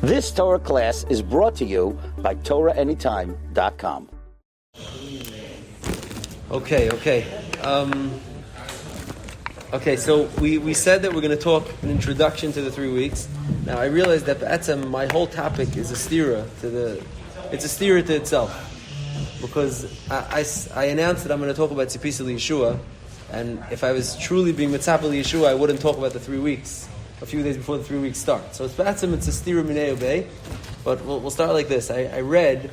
This Torah class is brought to you by TorahAnytime.com. Okay, so we said that we're going to talk an introduction to the 3 weeks. Now I realize that my whole topic is a stira to itself, because I announced that I'm going to talk about Tzipisa Yeshua, and if I was truly being Mitzapel Yeshua, I wouldn't talk about the 3 weeks a few days before the 3 weeks start. So it's a stira minei obey, but we'll start like this. I read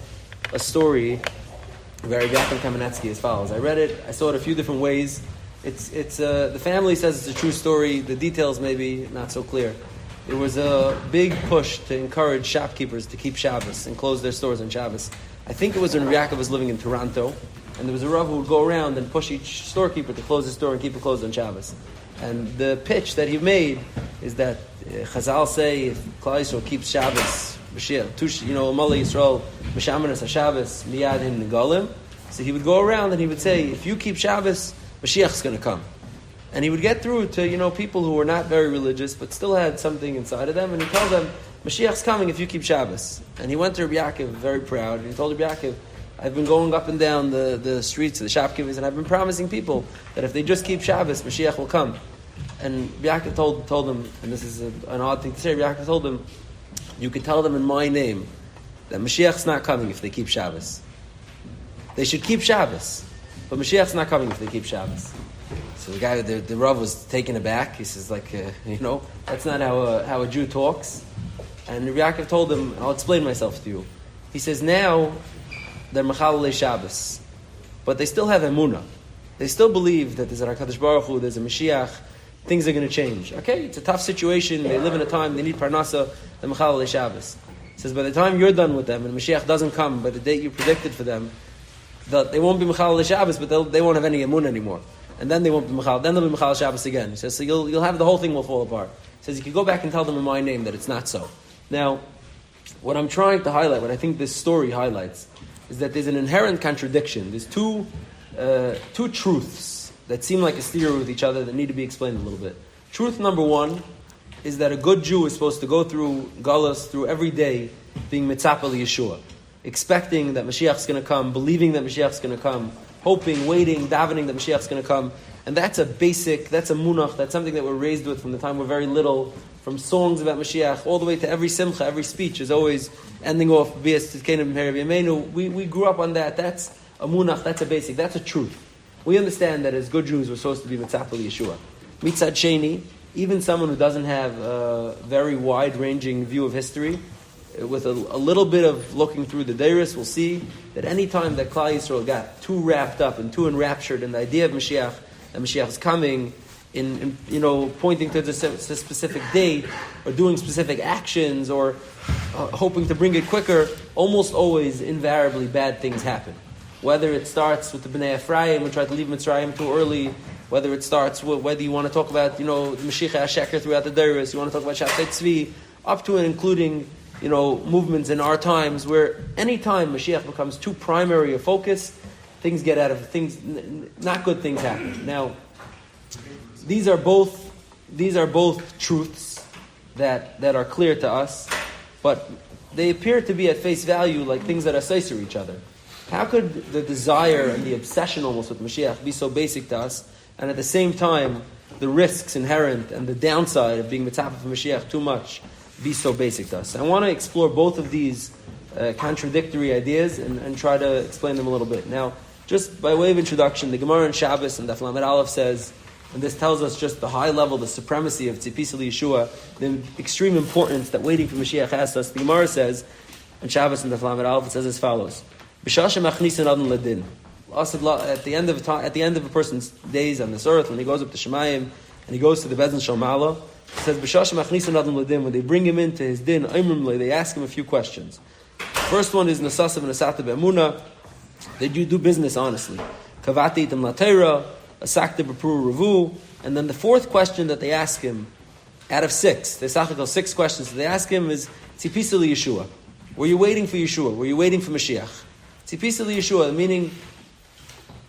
a story, very Yaakov Kamenetsky, as follows. I read it, I saw it a few different ways. It's the family says it's a true story. The details maybe not so clear. There was a big push to encourage shopkeepers to keep Shabbos and close their stores on Shabbos. I think it was when Yaakov was living in Toronto, and there was a Rav who would go around and push each storekeeper to close his store and keep it closed on Shabbos. And the pitch that he made is that Chazal say if Klal Yisrael keeps Shabbos, Mala Yisrael, Mishamanas HaShabbos, Miyad Him Negalim. So he would go around and he would say, if you keep Shabbos, Mashiach's going to come. And he would get through to, people who were not very religious, but still had something inside of them, and he told them, Mashiach's coming if you keep Shabbos. And he went to Rabbi Yaakov very proud, and he told Rabbi Yaakov, I've been going up and down the streets of the shopkeepers, and I've been promising people that if they just keep Shabbos, Mashiach will come. And Rabbi Yaakov told him, and this is an odd thing to say, Rabbi Yaakov told him, you can tell them in my name that Mashiach's not coming if they keep Shabbos. They should keep Shabbos, but Mashiach's not coming if they keep Shabbos. So the guy, the Rav, was taken aback. He says, that's not how a Jew talks. And Rabbi Yaakov told him, I'll explain myself to you. He says, now they're Mechalelei Shabbos, but they still have Emunah. They still believe that there's a HaKadosh Baruch Hu, there's a Mashiach, things are going to change. Okay, it's a tough situation. They live in a time, they need Parnasa, they're Mechalelei Shabbos. He says, by the time you're done with them and Mashiach doesn't come by the date you predicted for them, they won't be Mechalelei Shabbos, but they won't have any Emunah anymore. And then they won't be Mechal. Then they'll be Mechal Shabbos again. He says, so you'll have the whole thing will fall apart. He says, you can go back and tell them in my name that it's not so. Now, what I'm trying to highlight, what I think this story highlights, is that there's an inherent contradiction. There's two truths that seem like a steer with each other that need to be explained a little bit. Truth number one is that a good Jew is supposed to go through Galus, through every day, being Mitzapel Yeshua, expecting that Mashiach's going to come, believing that Mashiach's going to come, hoping, waiting, davening that Mashiach's going to come. And that's a munach, that's something that we're raised with from the time we're very little, from songs about Mashiach, all the way to every simcha, every speech is always ending off, we grew up on that. That's a munach, that's a basic, that's a truth. We understand that as good Jews, we're supposed to be Mitzapel Yeshua. Mitzad Sheni, even someone who doesn't have a very wide-ranging view of history, with a little bit of looking through the Deiris, we'll see that any time that Klal Yisrael got too wrapped up and too enraptured in the idea of Mashiach, that Mashiach is coming, in pointing to the specific date, or doing specific actions, or hoping to bring it quicker, almost always, invariably, bad things happen. Whether it starts with the Bnei Ephraim, we try to leave Mitzrayim too early, whether it starts with, whether you want to talk about, the Mashiach HaSheker throughout the Deiris, you want to talk about Shabtai Tzvi, up to and including movements in our times where any time Mashiach becomes too primary a focus, things get out of things, not good things happen. Now, these are both truths that are clear to us, but they appear to be at face value like things that associate each other. How could the desire and the obsession almost with Mashiach be so basic to us, and at the same time, the risks inherent and the downside of being mitzapeh for Mashiach too much be so basic to us? I want to explore both of these contradictory ideas and try to explain them a little bit. Now, just by way of introduction, the Gemara in Shabbos and Daf Lamed Aleph says, and this tells us just the high level, the supremacy of Tzipisa Yeshua, the extreme importance that waiting for Mashiach has to us. The Gemara says, in Shabbos and Daf Lamed Aleph, it says as follows: B'shashem achnisin adon ladin. At the end of a person's days on this earth, when he goes up to Shemayim and he goes to the Bezdin Shel Ma'ala, it says, B'shashem achnisin adon ladin, when they bring him into his din, they ask him a few questions. First one is Nasasav and Nasata Be'emunah. Did you do business honestly? Kavati itam latera, asakta b'pru revu. And then the fourth question that they ask him, out of six, they sachakal 6 questions that they ask him is, Tzipisa li Yeshua. Were you waiting for Yeshua? Were you waiting for Mashiach? Tzipisa li Yeshua, meaning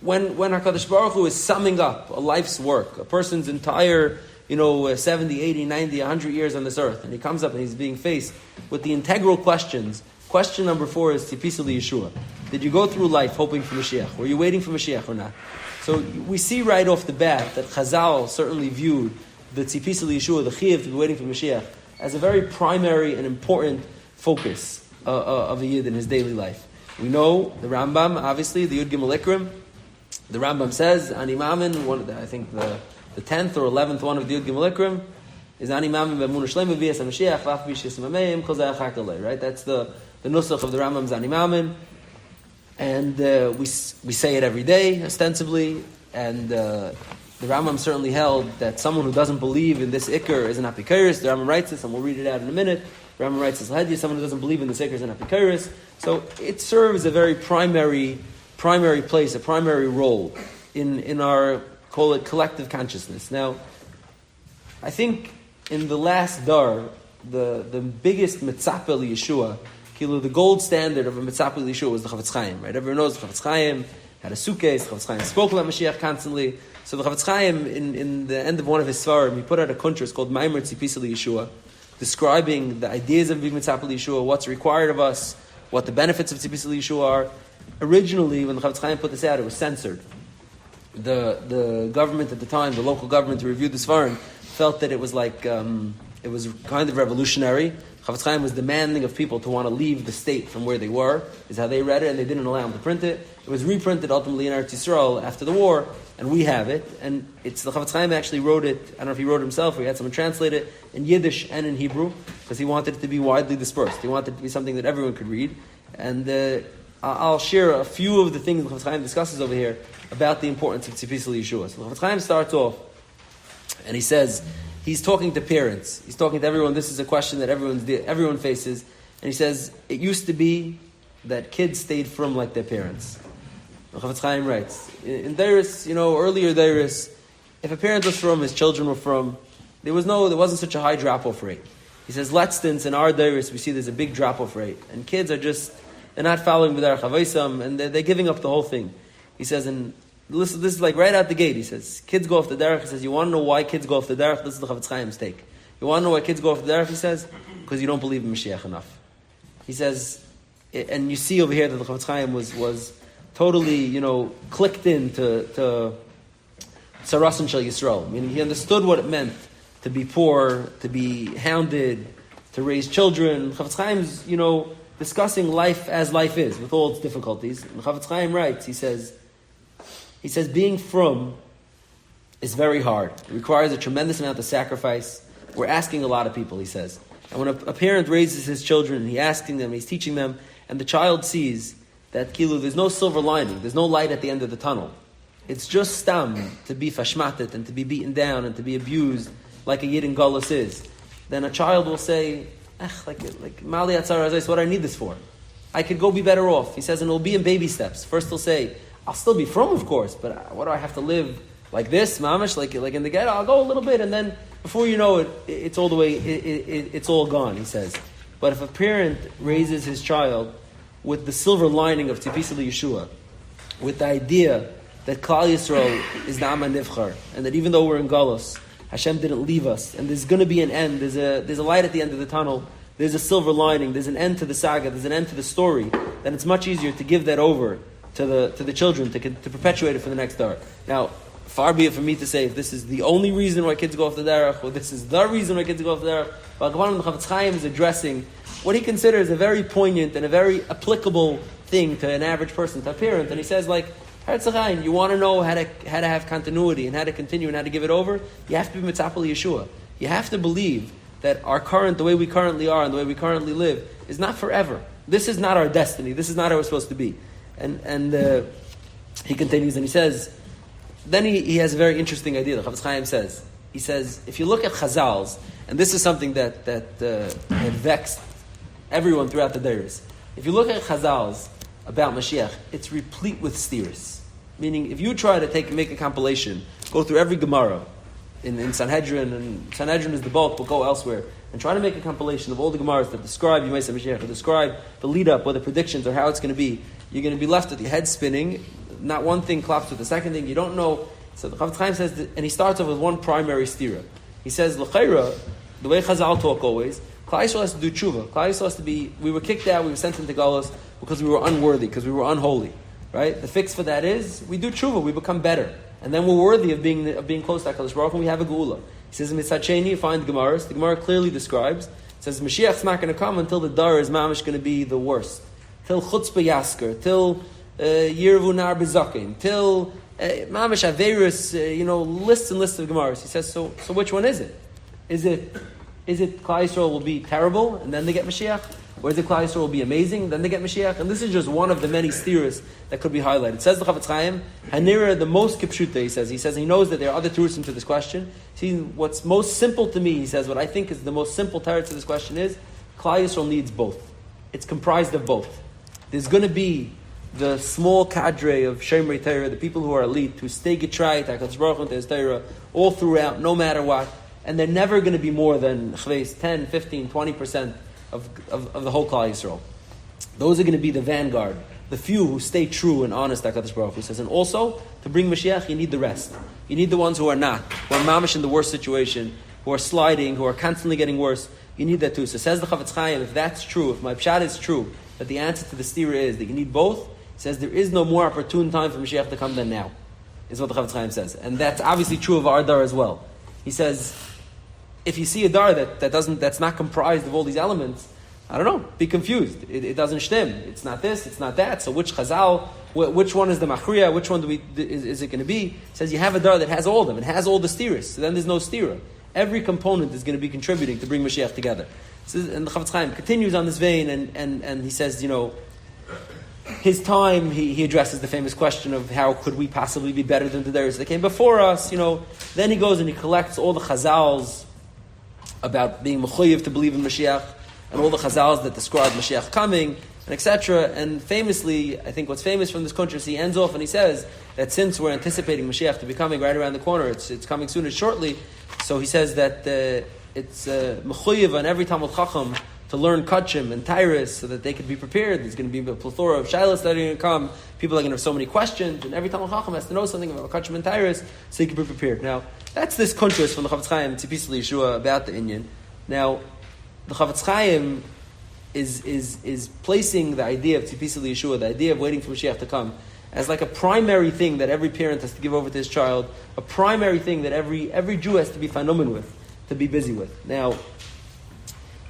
when HaKadosh Baruch Hu is summing up a life's work, a person's entire 70, 80, 90, 100 years on this earth, and he comes up and he's being faced with the integral questions. Question number 4 is Tzipisa Yeshua. Did you go through life hoping for Mashiach? Were you waiting for Mashiach or not? So we see right off the bat that Chazal certainly viewed the Tzipisa Yeshua, the Chiyuv to be waiting for Mashiach, as a very primary and important focus of a Yid in his daily life. We know the Rambam, obviously, the Yud Gimel Ikrim. The Rambam says, Ani Mamin, I think the 10th or 11th one of the Yud Gimel Ikrim, is Ani Mamin B'Emunah Shlema V'Yas HaMashiach V'Af B'Shis Mameim Kol Zeh Achak Alei, right? That's the nusach of the Rambam's Ani Mamin. And we say it every day, ostensibly, and the Rambam certainly held that someone who doesn't believe in this Iker is an Apikoros. The Rambam writes this, and we'll read it out in a minute. The Rambam writes this, someone who doesn't believe in this Iker is an Apikoros. So it serves a very primary place, a primary role in our, call it, collective consciousness. Now, I think in the last dar, the biggest mitzapel Yeshua, the gold standard of a mitzapel Yeshua was the Chavetz Chaim, right? Everyone knows the Chavetz Chaim had a sukkah. Chavetz Chaim spoke about Mashiach constantly. So the Chavetz Chaim, in the end of one of his svarim, he put out a kuntres called Maimer Tzipisa Yeshua, describing the ideas of being mitzapel Yeshua, what's required of us, what the benefits of Tzipisa Yeshua are. Originally, when the Chavetz Chaim put this out, it was censored. The government at the time, the local government who reviewed the svarim, felt that it was like it was kind of revolutionary. Chavetz Chaim was demanding of people to want to leave the state from where they were, is how they read it, and they didn't allow him to print it. It was reprinted ultimately in Eretz Yisrael after the war, and we have it. And it's the Chavetz Chaim actually wrote it. I don't know if he wrote it himself or he had someone translate it in Yiddish and in Hebrew, because he wanted it to be widely dispersed. He wanted it to be something that everyone could read. And I'll share a few of the things the Chavetz Chaim discusses over here about the importance of Tzipisa Yeshua. So the Chavetz Chaim starts off, and he says, he's talking to parents. He's talking to everyone. This is a question that everyone faces. And he says, it used to be that kids stayed from like their parents. The Chavetz Chaim writes, in Deiris, earlier Deiris, if a parent was from, his children were from, there wasn't such a high drop-off rate. He says, Letstins, in our Deiris, we see there's a big drop-off rate. And kids are they're not following with our Chavaisam, and they're giving up the whole thing. He says, and listen, this is like right out the gate. He says, kids go off the derech. He says, you want to know why kids go off the derech? This is the Chavetz Chaim's take. You want to know why kids go off the derech? He says, because you don't believe in Mashiach enough. He says, and you see over here that the Chavetz Chaim was totally, clicked into Tzarasan Shel Yisrael. Meaning he understood what it meant to be poor, to be hounded, to raise children. Chavetz Chaim's, discussing life as life is, with all its difficulties. And Chavetz Chaim writes, he says, being from is very hard. It requires a tremendous amount of sacrifice. We're asking a lot of people, he says. And when a parent raises his children, and he's asking them, he's teaching them, and the child sees that there's no silver lining, there's no light at the end of the tunnel. It's just stam to be fashmatet and to be beaten down and to be abused like a Yid in Galus is. Then a child will say, Mali Atzar Azais, what do I need this for? I could go be better off. He says, and it'll be in baby steps. First he'll say, I'll still be from, of course, but what do I have to live like this, mamish, like in the ghetto? I'll go a little bit, and then before you know it, it's all the way, it's all gone, he says. But if a parent raises his child with the silver lining of Tzipisa Yeshua, with the idea that Klal Yisrael is the Am HaNivchar, and that even though we're in Galus, Hashem didn't leave us, and there's going to be an end, there's a light at the end of the tunnel, there's a silver lining, there's an end to the saga, there's an end to the story, then it's much easier to give that over to the children, to perpetuate it for the next dar. Now, far be it from me to say if this is the only reason why kids go off the derech, or this is the reason why kids go off the derech, but the Chavetz Chaim is addressing what he considers a very poignant and a very applicable thing to an average person, to a parent, and he says, you want to know how to have continuity and how to continue and how to give it over? You have to be mitzapel Yeshua. You have to believe that the way we currently are and the way we currently live is not forever. This is not our destiny. This is not how we're supposed to be. And he continues and he says, then he has a very interesting idea. The Chavetz Chaim says, if you look at Chazals, and this is something that had vexed everyone throughout the Deiros. If you look at Chazals about Mashiach, it's replete with steers. Meaning, if you try to make a compilation, go through every Gemara in Sanhedrin, and Sanhedrin is the bulk, but go elsewhere, and try to make a compilation of all the Gemaras that describe Yemei Mashiach, or describe the lead-up, or the predictions, or how it's going to be, you're going to be left with your head spinning. Not one thing claps with the second thing. You don't know. So the Chavetz Chaim says, and he starts off with one primary stira. He says, l'chayra, the way Chazal talk always, Klal Yisrael has to do tshuva. Klal Yisrael has to be, we were kicked out, we were sent into Galus because we were unworthy, because we were unholy. Right? The fix for that is, we do tshuva, we become better. And then we're worthy of being close to HaKadosh Baruch Hu, and we have a geula. He says in Mitzvah Sheni, you find the Gemaras. The Gemara clearly describes, it says Mashiach's not going to come until the dar is mamish going to be the worst. Till chutzpah yasker, till yirvu nar bezakin, till mamish averus, lists and lists of Gemaras. He says, so which one is it? Is it Klal Yisrael will be terrible, and then they get Mashiach? Or is it Klal Yisrael will be amazing, then they get Mashiach? And this is just one of the many steers that could be highlighted. It says the Chavetz Chaim, Hanira, the most kipshuta, he says he knows that there are other terusim to this question. See, what's most simple to me, he says, what I think is the most simple teretz to this question is, Klal Yisrael needs both. It's comprised of both. There's going to be the small cadre of Shemrei Torah, the people who are elite, who stay Gitrayit, HaKadosh Baruch Hu, and His Torah, all throughout, no matter what, and they're never going to be more than 10, 15, 20% of the whole Klal Yisrael. Those are going to be the vanguard, the few who stay true and honest, HaKadosh Baruch Hu says. And also, to bring Mashiach, you need the rest. You need the ones who are not, who are mamish in the worst situation, who are sliding, who are constantly getting worse. You need that too. So says the Chavetz Chaim, if that's true, if my pshat is true, that the answer to the stira is that you need both, he says there is no more opportune time for Mashiach to come than now, is what the Chavetz Chaim says. And that's obviously true of our dar as well. He says, if you see a dar that's not comprised of all these elements, I don't know, be confused. It doesn't shtim. It's not this, it's not that. So which chazal, which one is the machriya, which one is it going to be? He says you have a dar that has all of them. It has all the steers. So then there's no stira. Every component is going to be contributing to bring Mashiach together. And the Chavetz Chaim continues on this vein, and he says, his time, he addresses the famous question of how could we possibly be better than the Deiros that came before us, Then he goes and he collects all the chazals about being mechuyev to believe in Mashiach, and all the chazals that describe Mashiach coming, and etc. And famously, I think what's famous from this controversy, he ends off and he says that since we're anticipating Mashiach to be coming right around the corner, it's coming soon and shortly, so he says that it's mechuyev on every Talmud Chacham to learn Kachim and Tyrus so that they could be prepared. There's going to be a plethora of shilas that are going to come. People are going to have so many questions, and every Talmud Chacham has to know something about Kachim and Tyrus so he can be prepared. Now, that's this contrast from the Chavetz Chaim Tzipis Yeshua about the Inyan. Now, the Chavetz Chaim is placing the idea of Tzipis Yeshua, the idea of waiting for Mashiach to come, as like a primary thing that every parent has to give over to his child, a primary thing that every Jew has to be phenomen with, to be busy with. Now,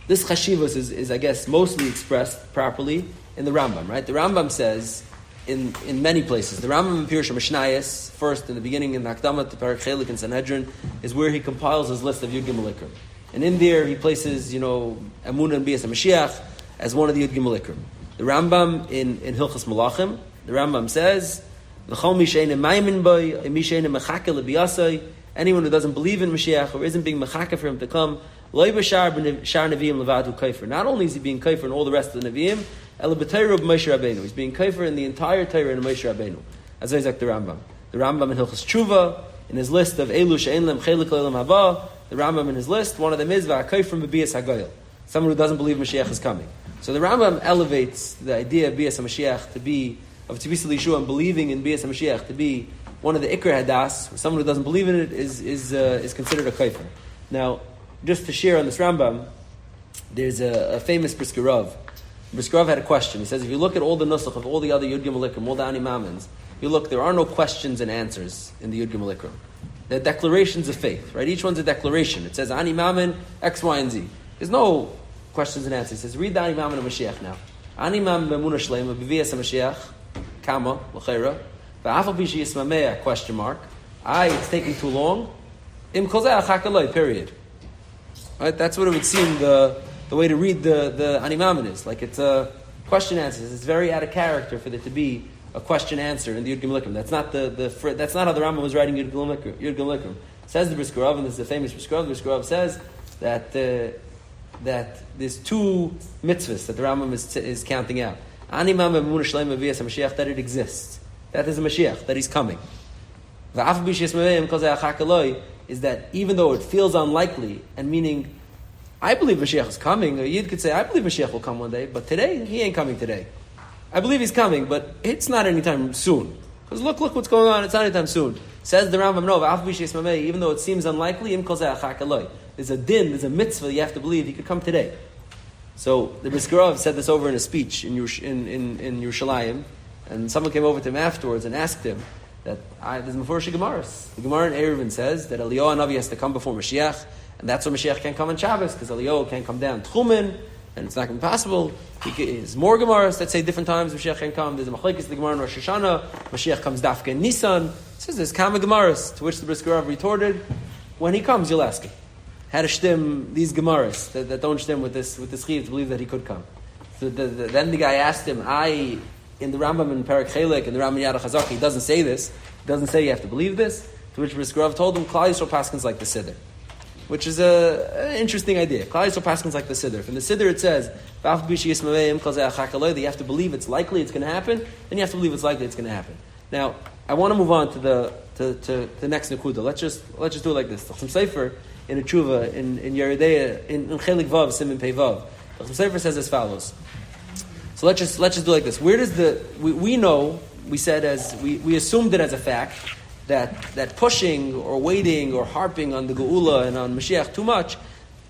this chashivas is I guess, mostly expressed properly in the Rambam, right? The Rambam says, in many places, the Rambam in Pirush Mishnayos, first in the beginning in the Akdama to Perek Chelik and Sanhedrin, is where he compiles his list of Yud Gimel Ikrim. And in there he places, Emunah and Bias HaMashiach as one of the Yud Gimel Ikrim. The Rambam in Hilchas Malachim, the Rambam says, V'chol mi she'einem maimin boi, mi she'einem mechake lebiyasai, anyone who doesn't believe in Mashiach or isn't being mechake for him to come, lo b'shar neviim levadu kaifer. Not only is he being kaifer in all the rest of the neviim, ela b'Torah of Moshe Rabbeinu. He's being kaifer in the entire Torah in Moshe Rabbeinu. As I said, the Rambam. The Rambam in Hilchas Tshuva, in his list of elu she'en lem chelik le'olam haba, the Rambam in his list, one of them is v'akaifer b'bias hagoyel, someone who doesn't believe Mashiach is coming. So the Rambam elevates the idea of bias HaMashiach to be, of Tzibis Yeshua and believing in bias HaMashiach to be one of the Ikr Hadas, someone who doesn't believe in it is considered a kaifer. Now, just to share on this Rambam, there's a famous Brisker Rav. Brisker Rav had a question. He says, if you look at all the nusach of all the other Yud Gimel Ikrim, all the Ani Mamins, you look, there are no questions and answers in the Yud Gimel Ikrim. They're declarations of faith, right? Each one's a declaration. It says, Ani Mamin, X, Y, and Z. There's no questions and answers. It says, read the Ani Mamin of Mashiach now. Ani Mamin b'emunah shleima, b'viyas HaMashiach, kama, l'cheira, v'afal b'shi yismamea, question mark. It's taking too long. Im kol zeh achakaloi, period. Right? That's what it would seem the way to read the Ani Mamin is. Like it's a question answers. It's very out of character for there to be a question answer in the Yud Gimel Ikrim. That's not that's not how the Rambam was writing Yud Gimel Ikrim. Says the Brisker Rav, and this is a famous Brisker Rav. Brisker Rav says that there's two mitzvahs that the Rambam is counting out. Ani Mamin b'emunah shleima b'viyas HaMashiach, that it exists. That is a Mashiach, that he's coming. V'afal b'shi yismamei im kol zeh achakaloi, is that even though it feels unlikely, and meaning, I believe Mashiach is coming, a Yid could say, I believe Mashiach will come one day, but today, he ain't coming today. I believe he's coming, but it's not anytime soon. Because look what's going on, it's not anytime soon. Says the Rambam, no, even though it seems unlikely, there's a din, there's a mitzvah you have to believe he could come today. So the Brisker Rov said this over in a speech in Yerushalayim, and someone came over to him afterwards and asked him that there's Mefurish Gemaras. The Gemara in Eruvin says that Eliyahu Hanavi has to come before Mashiach, and that's why Mashiach can't come on Shabbos, because Eliyahu can't come down Tchumen, and it's not going to be possible. There's more Gemaras that say different times Mashiach can come. There's a Machlekes the Gemara in Rosh Hashanah. Mashiach comes Dafka in Nisan. It says there's Kama Gemaras, to which the Brisker Rov retorted, when he comes, you'll ask him. How to shtim these Gemaras that don't shtim with this chiv to believe that he could come. So then the guy asked him, in the Rambam in Perek Chelek, in the Rambam Yad HaChazak, he doesn't say this. He doesn't say you have to believe this. To which Brisker Rov told him, Klal Yisrael paskins like the Siddur. Which is an interesting idea. Klal Yisrael paskins like the Siddur. From the Siddur it says, that you have to believe it's likely it's going to happen, then you have to believe it's likely it's going to happen. Now, I want to move on to the next Nakuda. Let's just do it like this. Some Sefer in a tshuva in Yeridea in Chelik Vav Simin Pei Vav. Some Sefer says as follows. So let's just do it like this. Where does we know, we said we assumed it as a fact that pushing or waiting or harping on the Geula and on Mashiach too much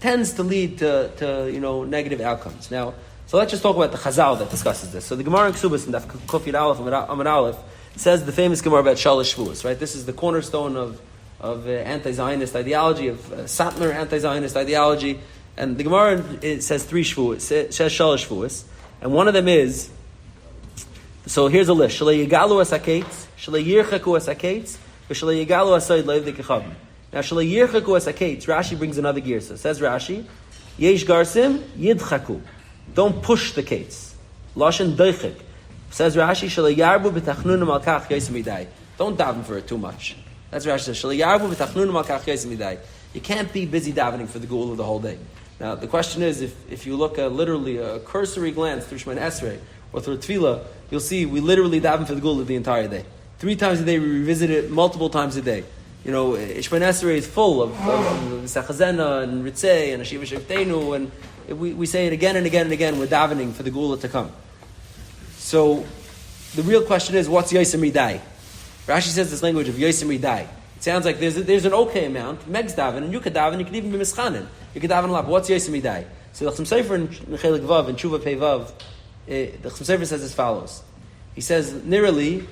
tends to lead to negative outcomes. Now, so let's just talk about the Chazal that discusses this. So the Gemara in Ksubas in Daf Kuf Yud Aleph Amud Aleph says the famous Gemara about Shalosh Shvuos, right? This is the cornerstone of anti-Zionist ideology, of Satmar anti-Zionist ideology. And the Gemara it says 3 Shvuos, it says Shalosh Shvuos, and one of them is, so here's a list: Shalei Yigalu as Haketz, Shalei Yirchaku as Haketz, V'Shalei Yigalu as Soid Leiv Dekechavim. Now Shalei Yirchaku as Haketz, Rashi brings another gear. So says Rashi, Yesh Garsim Yidchaku, don't push the kates. Lashon Deichik. Says Rashi, Shalei Yarbu B'Tachnunum Al Kach Yosem Midai. Don't daven for it too much. That's Rashi says. Shalei Yarbu B'Tachnunum Al Kach Yosem Midai. You can't be busy davening for the Geula the whole day. Now the question is, if you look at literally a cursory glance through Shemon Esrei or through Tefillah, you'll see we literally daven for the Geula the entire day. 3 times a day, we revisit it multiple times a day. Shemon Esrei is full of Sachazena and Ritzei and Hashiva Sheftenu, and we say it again and again and again. We're davening for the Geula to come. So the real question is, what's Yosem Midai? Rashi says this language of Yosem Midai. It sounds like there's an okay amount. Meg's daven, and you could daven. You could even be mischanin. You could daven a lot. But what's Yosem Midai? So the Chasam Sofer in Chelik Vav and Tshuva Pei Vav, the Chasam Sofer says as follows. He says, nearly,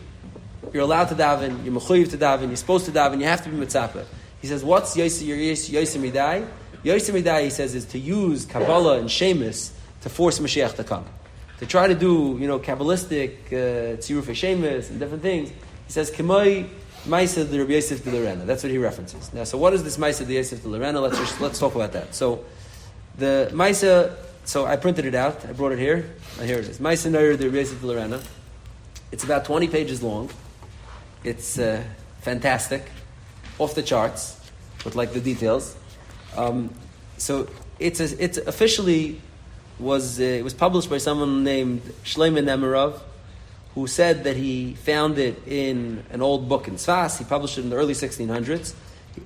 you're allowed to daven, you're mechuyev to daven, you're supposed to daven, you have to be mitzapeh. He says, what's Yosem Midai? Yosem Midai, he says, is to use Kabbalah and Shemus to force Mashiach to come. To try to do, Kabbalistic tzirufei Shemus and different things. He says, K'moi Maisa de Rabbi Yosef de Lorena. That's what he references. Now, so what is this Maisa de Yosef de Lorena? Let's talk about that. So, the Maisa, so I printed it out, I brought it here. Here it is. Maisa Noyer de Rabbi Yosef de Lorena. It's about 20 pages long. It's fantastic, off the charts, with the details. So it officially was published by someone named Shlomo Nemerov, who said that he found it in an old book in Sfas. He published it in the early 1600s.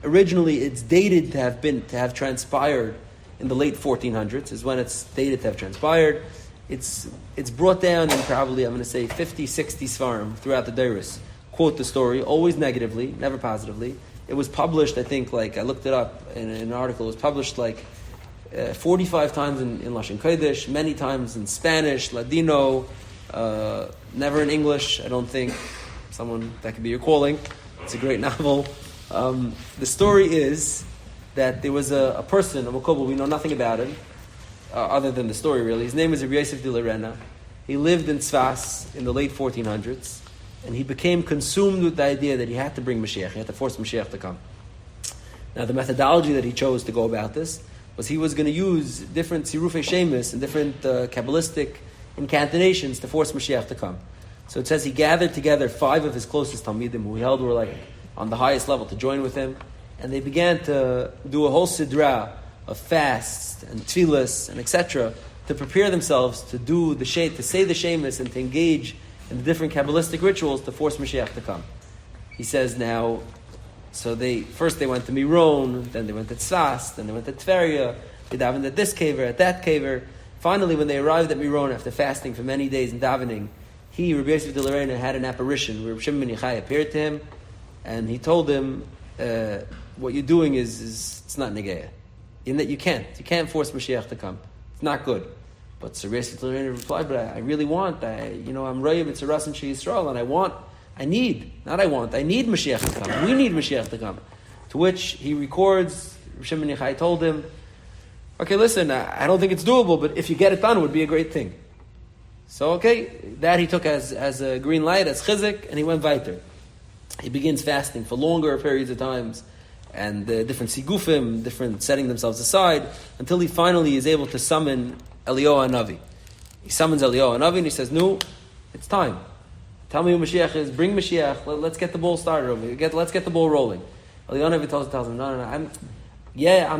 Originally, it's dated to have transpired in the late 1400s. Is when it's dated to have transpired. It's brought down in probably, I'm going to say, 50, 60 svarim throughout the Deiros. Quote the story, always negatively, never positively. It was published, I think, I looked it up in an article, it was published 45 times in Lashon Kodesh, many times in Spanish, Ladino, never in English, I don't think. Someone, that could be your calling. It's a great novel. The story is that there was a person, a Makobel, we know nothing about him, other than the story really. His name was Rabbi Yosef de Lorena. He lived in Sfas in the late 1400s. And he became consumed with the idea that he had to bring Mashiach. He had to force Mashiach to come. Now, the methodology that he chose to go about this was he was going to use different tzirufei shemus and different Kabbalistic incantations to force Mashiach to come. So it says he gathered together 5 of his closest Talmidim, who he held were on the highest level, to join with him. And they began to do a whole sidra of fasts and tefillas and etc. to prepare themselves to do to say the shemus and to engage in the different Kabbalistic rituals to force Mashiach to come. He says now, so they went to Miron, then they went to Tzfas, then they went to Tveria, they davened at this caver, at that caver. Finally, when they arrived at Miron after fasting for many days and davening, Rabbi Yosef de Lorena, had an apparition where Shimon ben Yochai appeared to him, and he told him, what you're doing is it's not negaya. In that you can't force Mashiach to come. It's not good. But Saresi replied, but I really want, I'm Rayib, it's a Ras and Yisrael, and I need Mashiach to come. We need Mashiach to come. To which he records, Shimon Yochai told him, okay, listen, I don't think it's doable, but if you get it done, it would be a great thing. So, okay, that he took as a green light, as chizik, and he went weiter. He begins fasting for longer periods of times, and different sigufim, different setting themselves aside, until he finally is able to summon Eliyahu Hanavi. He summons Eliyahu Hanavi and he says, no, it's time. Tell me who Mashiach is, bring Mashiach, let's get the ball started over here, let's get the ball rolling. Eliyahu Hanavi tells him, no, I'm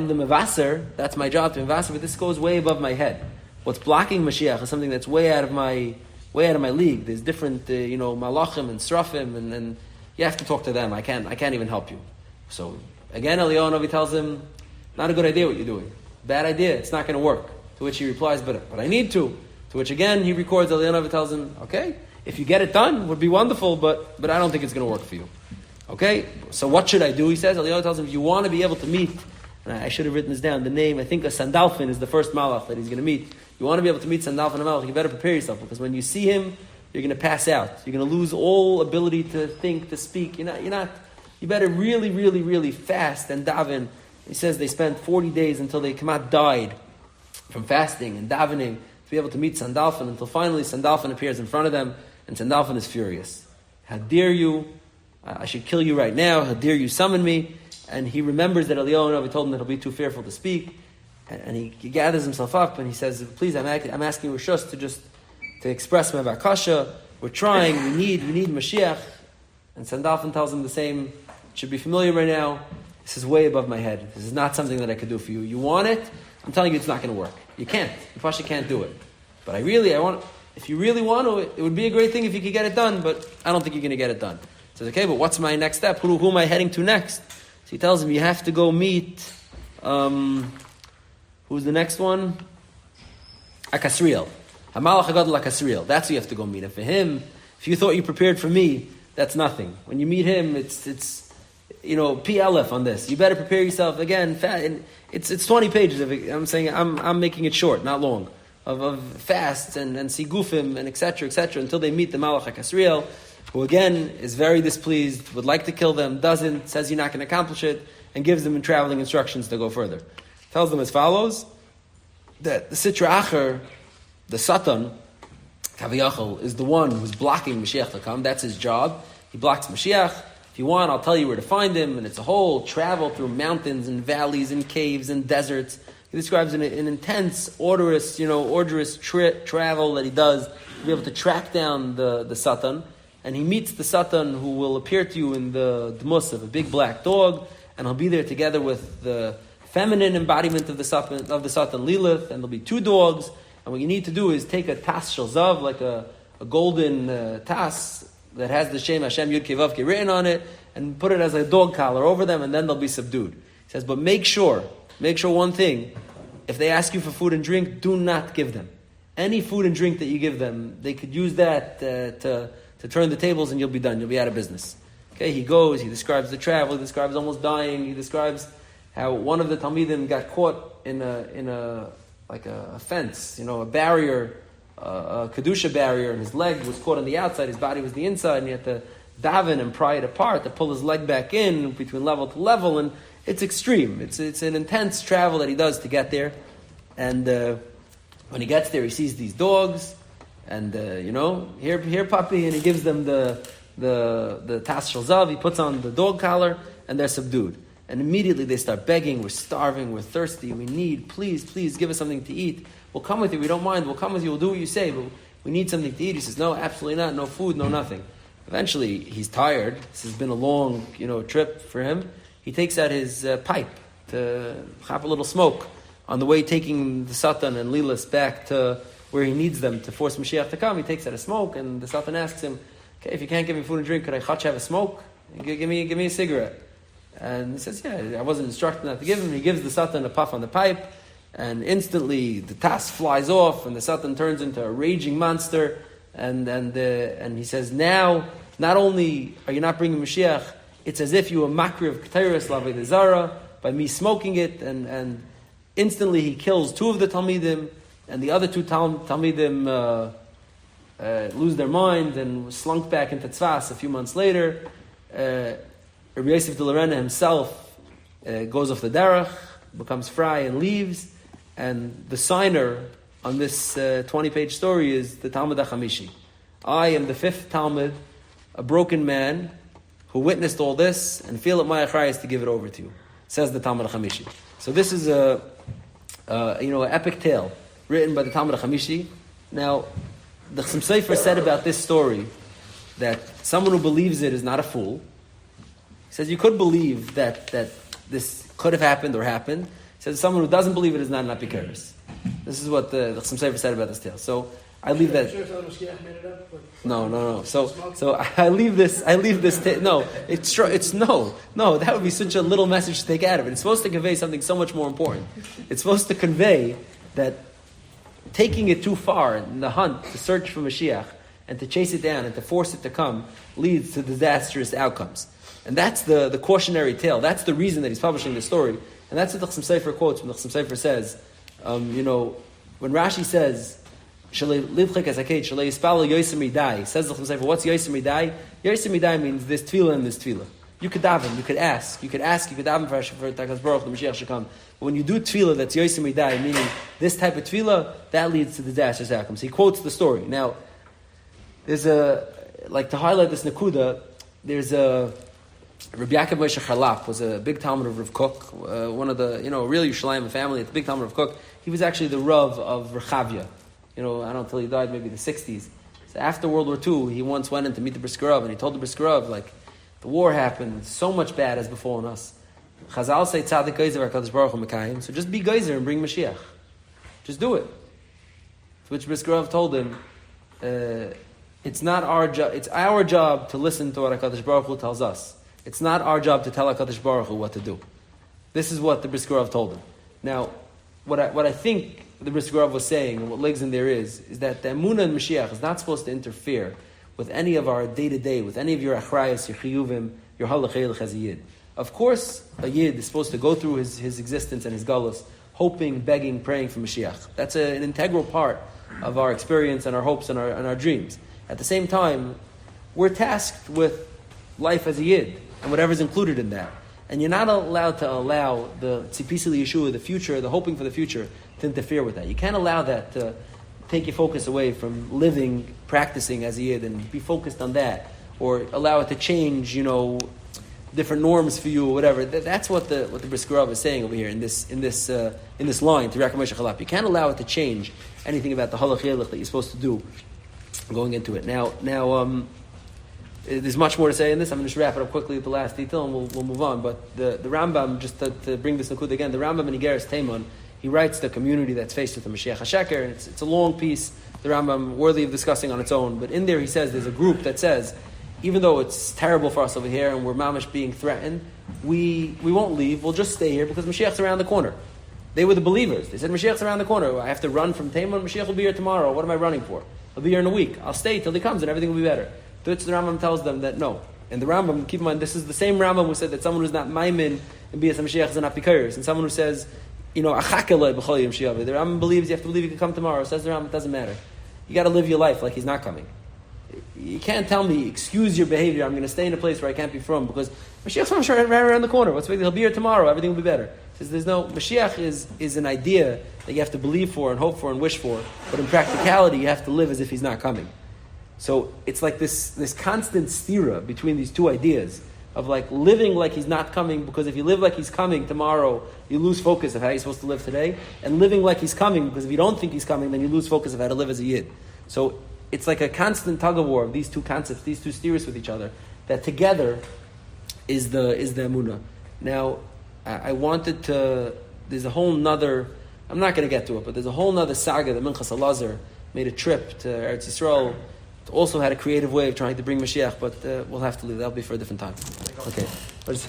the Mevaser, that's my job to Mevaser, but this goes way above my head. What's blocking Mashiach is something that's way out of my league. There's different, malachim and srafim, and you have to talk to them. I can't even help you. So again, Eliyahu Hanavi tells him, not a good idea what you're doing. Bad idea. It's not going to work. To which he replies, but I need to. To which again he records. Eliyahu Hanavi tells him, okay, if you get it done, it would be wonderful, but I don't think it's going to work for you. Okay, so what should I do? He says. Eliyahu tells him, if you want to be able to meet, and I should have written this down. The name, I think, a Sandalphon is the first malach that he's going to meet. You want to be able to meet Sandalphon and Malach, you better prepare yourself, because when you see him, you're going to pass out. You're going to lose all ability to think, to speak. You better really, really, really fast and daven. He says they spent 40 days until they died from fasting and davening to be able to meet Sandalphon, until finally Sandalphon appears in front of them, and Sandalphon is furious. How dare you? I should kill you right now. How dare you summon me? And he remembers that Eliyahu Hanavi told him that he'll be too fearful to speak. And he gathers himself up and he says, please, I'm asking Rishus to express my vakasha. We're trying, we need Mashiach. And Sandalphon tells him the same. It should be familiar right now. This is way above my head. This is not something that I could do for you. You want it? I'm telling you it's not going to work. You can't. You Pasha can't do it. But I want, if you really want to, it would be a great thing if you could get it done, but I don't think you're going to get it done. He says, okay, but what's my next step? Who am I heading to next? So he tells him, you have to go meet, who's the next one? Akasriel. Hamalach Hagadol Akasriel. That's who you have to go meet. And for him, if you thought you prepared for me, that's nothing. When you meet him, it's PLF on this. You better prepare yourself again. It's 20 pages of it. I'm saying I'm making it short, not long, of fasts and sigufim and etc. until they meet the Malach Akasriel, who again is very displeased, would like to kill them, doesn't, says you're not going to accomplish it, and gives them traveling instructions to go further. Tells them as follows, that the Sitra Acher, the Satan, Kaviyachal, is the one who's blocking Mashiach to come. That's his job. He blocks Mashiach. If you want, I'll tell you where to find him, and it's a whole travel through mountains and valleys and caves and deserts. He describes an intense, arduous travel that he does to be able to track down the Satan. And he meets the Satan, who will appear to you in the dmus of a big black dog, and he'll be there together with the feminine embodiment of the Satan Lilith, and there'll be two dogs. And what you need to do is take a tas shel zav, like a golden tas that has the Shem Hashem Yud Kei Vav Kei written on it, and put it as a dog collar over them, and then they'll be subdued. He says, but make sure one thing: if they ask you for food and drink, do not give them any food and drink that you give them. They could use that to turn the tables, and you'll be done. You'll be out of business. Okay, he goes. He describes the travel. He describes almost dying. He describes how one of the Talmidim got caught in a fence, a barrier, a kedusha barrier, and his leg was caught on the outside. His body was the inside, and he had to daven and pry it apart to pull his leg back in between level to level. And it's extreme. It's an intense travel that he does to get there. And when he gets there, he sees these dogs, and here puppy, and he gives them the tas shel zav. He puts on the dog collar, and they're subdued. And immediately they start begging, we're starving, we're thirsty, we need, please give us something to eat. We'll come with you, we don't mind, we'll come with you, we'll do what you say, but we need something to eat. He says, no, absolutely not, no food, no nothing. Eventually, he's tired. This has been a long, trip for him. He takes out his pipe to have a little smoke on the way taking the Satan and Lilas back to where he needs them to force Mashiach to come. He takes out a smoke, and the Satan asks him, okay, if you can't give me food and drink, could I have a smoke? Give me a cigarette. And he says, yeah, I wasn't instructed not to give him. He gives the Satan a puff on the pipe, and instantly the tas flies off, and the Satan turns into a raging monster. And he says, now, not only are you not bringing Mashiach, it's as if you were makri of Keteiros Lavei Zara by me smoking it, and instantly he kills two of the Talmidim, and the other two Talmidim lose their mind and slunk back into Tzfas a few months later. Rabbi Yosef de Lorena himself goes off the derech, becomes fry and leaves, and the signer on this 20-page story is the Talmud HaChamishi. I am the fifth Talmud, a broken man who witnessed all this, and feel it my achrayus to give it over to you, says the Talmud HaChamishi. So this is an epic tale written by the Talmud HaChamishi. Now, the Chassam Sofer said about this story that someone who believes it is not a fool. He says you could believe that this could have happened or happened. He says someone who doesn't believe it is not an apikaris. This is what the Chassam Sofer said about this tale. So I leave that. No. So I leave this. No, it's true. It's no. That would be such a little message to take out of it. It's supposed to convey something so much more important. It's supposed to convey that taking it too far in the hunt to search for Mashiach and to chase it down and to force it to come leads to disastrous outcomes. And that's the cautionary tale. That's the reason that he's publishing this story. And that's what the Chassam Sofer quotes when the Chassam Sofer says, when Rashi says, says the Chassam Sofer, what's Yosim Midai? Yosim Midai means this tefillah and this tefillah. You could daven, you could daven for Takas Baruch, the Mashiach should come. But when you do tefillah that's Yosim Midai, meaning this type of tefillah, that leads to disastrous outcomes. He quotes the story. Now, there's to highlight this Nakuda, there's Rabbi Yaakov Moshe Charlap was a big Talmud of Rav Kook, one of the, real Yerushalayim family, the big Talmud of Kook. He was actually the Rav of Rechavia. I don't know until he died, maybe the 60s. So after World War II, he once went in to meet the Brisker Rav, and he told the Brisker Rav, the war happened, so much bad has befallen us. Chazal say tzaddik geyser HaKadosh Baruch Hu mekayim, so just be geyser and bring Mashiach. Just do it. To which Brisker Rav told him, it's not our job. It's our job to listen to what HaKadosh Baruch Hu tells us. It's not our job to tell HaKadosh Baruch Hu what to do. This is what the Brisker Rav told him. Now, what I think the Brisker Rav was saying, and what legs in there is that the Emunah in Mashiach is not supposed to interfere with any of our day-to-day, with any of your achrayas, your chiyuvim, your halachaylich as a yid. Of course, a yid is supposed to go through his existence and his galus, hoping, begging, praying for Mashiach. That's an integral part of our experience and our hopes and our dreams. At the same time, we're tasked with life as a yid and whatever's included in that. And you're not allowed to allow the tzipisi Yeshua, the future, the hoping for the future, to interfere with that. You can't allow that to take your focus away from living, practicing as a yid, and be focused on that, or allow it to change, different norms for you or whatever. That's what the Brisker Rav is saying over here in this line to Yaakov Moshe Charlap. You can't allow it to change anything about the halach that you're supposed to do going into it. Now, there's much more to say in this. I'm going to just wrap it up quickly with the last detail, and we'll move on. But the Rambam, just to bring this nakud again, the Rambam in Igeres Taimon, he writes the community that's faced with the Mashiach HaSheker, and it's a long piece, the Rambam, worthy of discussing on its own. But in there he says there's a group that says, even though it's terrible for us over here and we're mamish being threatened, we won't leave, we'll just stay here because Mashiach's around the corner. They were the believers. They said, Mashiach's around the corner. I have to run from Taimon, Mashiach will be here tomorrow. What am I running for? He'll be here in a week. I'll stay till he comes and everything will be better. To which the Rambam tells them that no. And the Rambam, keep in mind, this is the same Rambam who said that someone who's not maimin and be as Mashiach is an apikairs, and someone who says, achakeloi b'chol yom shi'aveh. The Rambam believes you have to believe he can come tomorrow. Says the Rambam, it doesn't matter. You got to live your life like he's not coming. You can't tell me, excuse your behavior, I'm going to stay in a place where I can't be from, because Mashiach's right around the corner. What's the big deal? He'll be here tomorrow, everything will be better. He says there's no, Mashiach is an idea that you have to believe for and hope for and wish for, but in practicality you have to live as if he's not coming. So it's like this constant stira between these two ideas of living like he's not coming, because if you live like he's coming tomorrow, you lose focus of how you're supposed to live today, and living like he's coming, because if you don't think he's coming, then you lose focus of how to live as a yid. So it's like a constant tug of war of these two concepts, these two steers with each other, that together is the emunah. Now, I wanted to, there's a whole nother, I'm not going to get to it, but there's a whole nother saga that Minchas Elazar made a trip to Eretz Yisrael, also had a creative way of trying to bring Mashiach, but we'll have to leave. That'll be for a different time. Okay.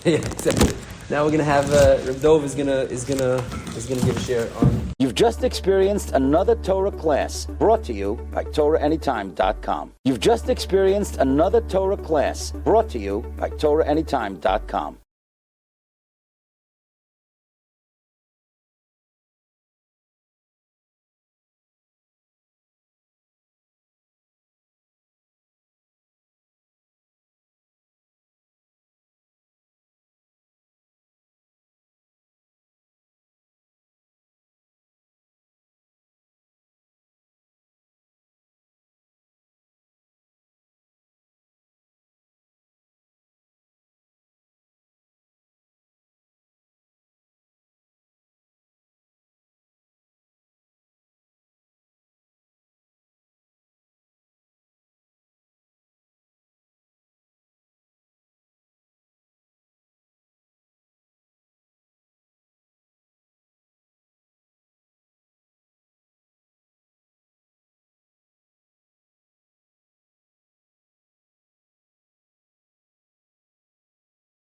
Yeah, exactly. Now we're gonna have Reb Dov is gonna give a share on. You've just experienced another Torah class brought to you by TorahAnytime.com. You've just experienced another Torah class brought to you by TorahAnytime.com.